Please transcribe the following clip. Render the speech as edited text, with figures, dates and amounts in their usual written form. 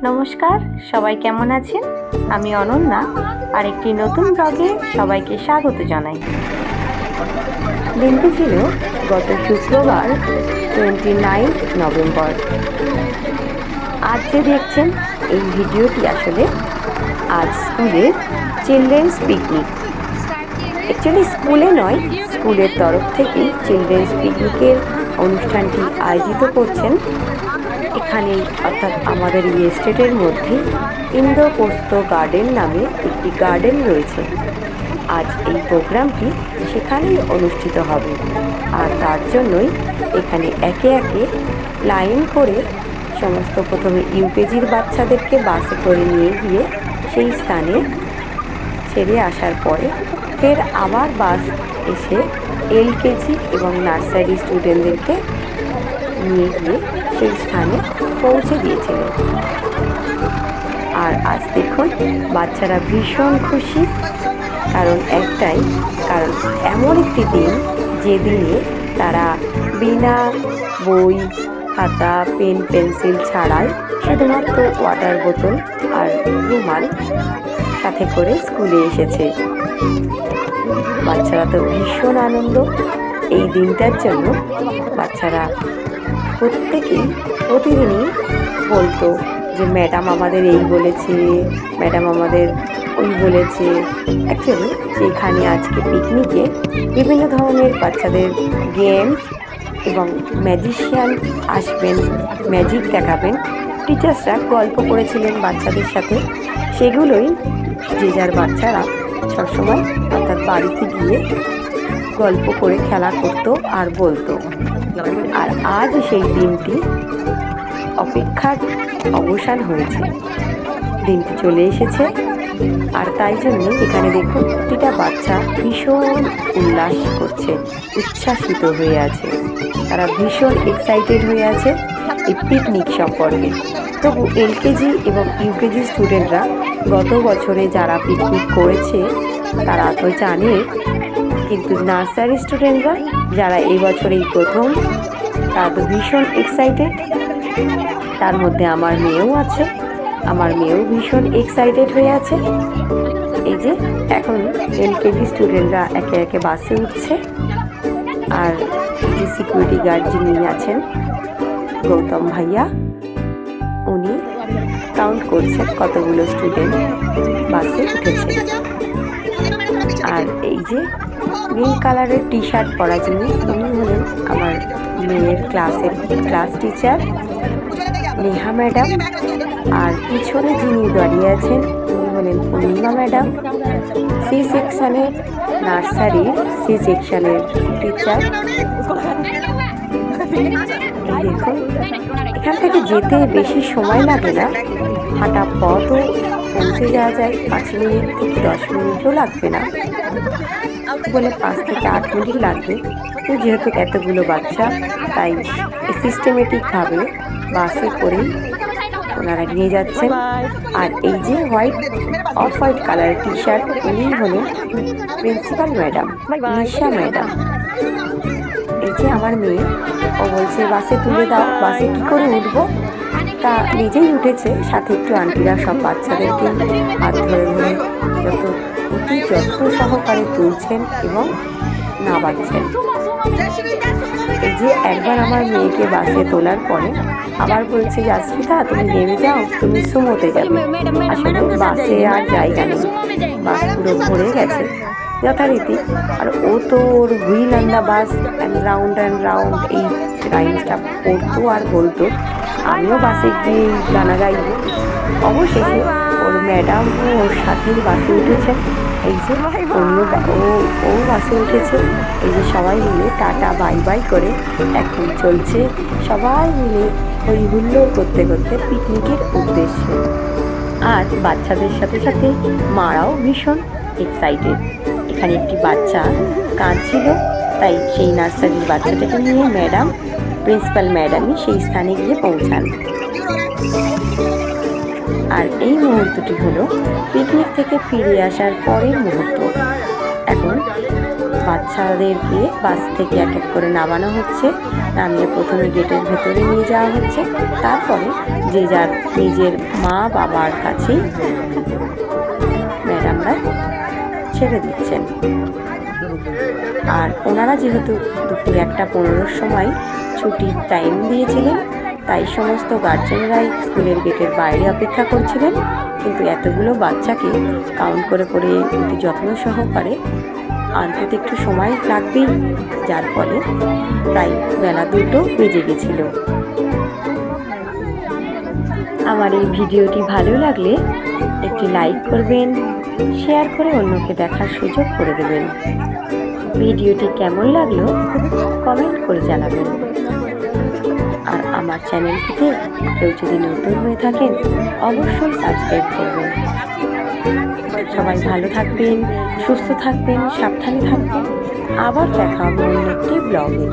নমস্কার, সবাই কেমন আছেন? আমি অনন্যা আর একটি নতুন ব্লগে সবাইকে স্বাগত জানাই। দিনটি ছিল গত শুক্রবার 29 নভেম্বর। আজ যে দেখছেন এই ভিডিওটি আসলে আজ স্কুলের চিলড্রেন্স পিকনিক। অ্যাকচুয়ালি স্কুলে নয়, স্কুলের তরফ থেকেই চিলড্রেন্স পিকনিকের অনুষ্ঠানটি আয়োজিত করছেন এখানে, অর্থাৎ আমাদের এই এস্টেটের মধ্যে ইন্দ্রপ্রস্থ গার্ডেন নামে একটি গার্ডেন রয়েছে। আজ এই প্রোগ্রামটি সেখানেই অনুষ্ঠিত হবে আর তার জন্যই এখানে একে একে লাইন করে সমস্ত প্রথমে ইউকেজির বাচ্চাদেরকে বাসে করে নিয়ে গিয়ে সেই স্থানে ছেড়ে আসার পরে ফের আবার বাস এসে এলকেজি এবং নার্সারি স্টুডেন্টদেরকে নিয়ে গিয়ে সেই স্থানে পৌঁছে দিয়েছিল। আর আজ দেখুন বাচ্চারা ভীষণ খুশি, কারণ এমন একটি দিন যে দিনে তারা বিনা বই, খাতা, পেন, পেন্সিল ছাড়াই শুধুমাত্র ওয়াটার বোতল আর রুমাল সাথে করে স্কুলে এসেছে। বাচ্চারা তো ভীষণ আনন্দ এই দিনটার জন্য। বাচ্চারা প্রত্যেকেই প্রতিদিনই বলতো যে ম্যাডাম আমাদের এই বলেছে, ম্যাডাম আমাদের ওই বলেছে। অ্যাকচুয়ালি যেখানে আজকে পিকনিকে বিভিন্ন ধরনের বাচ্চাদের গেমস এবং ম্যাজিশিয়ান আসবেন, ম্যাজিক দেখাবেন, টিচার্সরা গল্প করেছিলেন বাচ্চাদের সাথে। সেগুলোই যে যার বাচ্চারা সবসময় অর্থাৎ বাড়িতে গিয়ে গল্প করে খেলা করতো আর বলতো। আর আজ সেই দিনটি অপেক্ষার অবসান হয়েছে, দিনটি চলে এসেছে। আর তাই জন্য এখানে দেখুন প্রতিটা বাচ্চা ভীষণ উল্লাস করছে, উচ্ছ্বাসিত হয়ে আছে। তারা ভীষণ এক্সাইটেড হয়ে আছে এই পিকনিক সম্পর্কে। তবু এলকেজি এবং ইউকেজি স্টুডেন্টরা গত বছরে যারা পিকনিক করেছে তারা তো জানে, কিন্তু নার্সারি স্টুডেন্টরা যারা এই বছরেই প্রথম, তারা তো ভীষণ এক্সাইটেড। তার মধ্যে আমার মেয়েও আছে, আমার মেয়েও ভীষণ এক্সাইটেড হয়ে আছে। এই যে এখন এলকেজি স্টুডেন্টরা একে একে বাসে উঠছে, আর যে সিকিউরিটি গার্ড যিনি আছেন গৌতম ভাইয়া, উনি কাউন্ট করছেন কতগুলো স্টুডেন্ট বাসে উঠেছে। আর এই যে নীল কালারের টি শার্ট পরা যিনি, উনি হলেন আমার মেয়ের ক্লাস টিচার নেহা ম্যাডাম। আর পিছনে যিনি দাঁড়িয়ে আছেন উনি হলেন পূর্ণিমা ম্যাডাম, সি সেকশনের নার্সারির সি সেকশনের টিচার। এই দেখুন এখান থেকে যেতে বেশি সময় লাগে না, হাঁটা পথও পৌঁছে যাওয়া যায় 5 মিনিট থেকে 10 মিনিটও লাগবে না, বলে 5 থেকে 8 মিনিট লাগবে। তো যেহেতু এতগুলো বাচ্চা, তাই সিস্টেমেটিকভাবে বাসে করেই ওনারা নিয়ে যাচ্ছেন। আর এই যে অফ হোয়াইট কালারের টি শার্ট, উনি হলেন প্রিন্সিপাল ম্যাডাম নিশা ম্যাডাম। এই যে আমার মেয়ে, ও বলছে বাসে তুলে দাও, বাসে কি করে উঠবো। তা নিজেই উঠেছে, সাথে একটু আন্টিরা সব বাচ্চাদেরকে হাত ধরে ধরে অতি যত্ন সহকারে তুলছেন এবং নামাচ্ছেন। এই যে একবার আমার মেয়েকে বাসে তোলার পরে আবার বলছে যে আশ্রিতা তুমি নেমে যাও, তুমি সুমোতে যাবে। আসলে বাসে আর জায়গা নেই, বাস পুরো ভরে গেছে যথারীতি। আর ও তো ওর wheel on the bus and round এই রাইমসটা পড়তো আর বলতো। আমিও বাসে গিয়ে গানা গাইব। অবশেষে ওর ম্যাডাম ওর সাথেই বাসে উঠেছেন। এই যে ও বাসে উঠেছে। এই যে সবাই মিলে টাটা বাই বাই করে এখন চলছে সবাই মিলে হই হুল্লোড় করতে করতে পিকনিকের উদ্দেশ্যে। আজ বাচ্চাদের সাথে সাথে মারাও ভীষণ এক্সাইটেড। এখানে একটি বাচ্চা কাঁদছিল, তাই সেই নার্সারির বাচ্চাটাকে নিয়ে প্রিন্সিপাল ম্যাডামই সেই স্থানে গিয়ে পৌঁছান। আর এই মুহূর্তটি হলো পিকনিক থেকে ফিরে আসার পরের মুহূর্ত। এখন বাচ্চাদেরকে বাস থেকে এক এক করে নামানো হচ্ছে। নামিয়ে প্রথমে গেটের ভেতরে নিয়ে যাওয়া হচ্ছে, তারপরে যে যার নিজের মা বাবার কাছেই ম্যাডামরা ছেড়ে দিচ্ছেন। আর ওনারা যেহেতু দুপুর 1:15 সময় ছুটির টাইম দিয়েছিলেন, তাই সমস্ত গার্জেনরাই স্কুলের গেটের বাইরে অপেক্ষা করছিলেন। কিন্তু এতগুলো বাচ্চাকে কাউন্ট করে করে অতি যত্ন সহকারে আনতে তো একটু সময় লাগবেই, যার ফলে প্রায় বেলা 2টো বেজে গেছিল। আমার এই ভিডিওটি ভালো লাগলে একটি লাইক করবেন, শেয়ার করে অন্যকে দেখার সুযোগ করে দেবেন। ভিডিওটি কেমন লাগলো কমেন্ট করে জানাবেন। আর আমার চ্যানেলটিতে কেউ যদি নতুন হয়ে থাকেন অবশ্যই সাবস্ক্রাইব করবেন। সবাই ভালো থাকবেন, সুস্থ থাকবেন, সাবধানে থাকবেন। আবার দেখা হবে অন্য একটি ব্লগে।